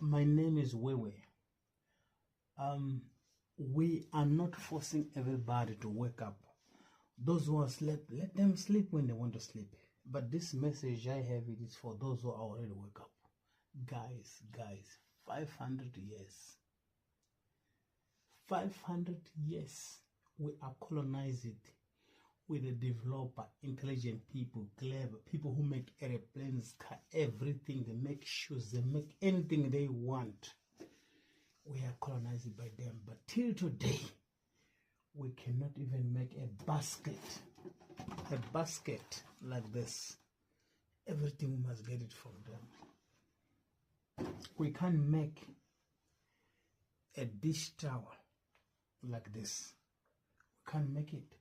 My name is Wewe. We are not forcing everybody to wake up. Those who are asleep, let them sleep when they want to sleep. But this message I have, it is for those who are already wake up. Guys, 500 years. 500 years we are colonized with a developer, intelligent people, clever people who make airplanes, everything. They make shoes, they make anything they want. We are colonized by them, but till today we cannot even make a basket like this. Everything we must get it from them. We can't make a dish towel like this. We can't make it.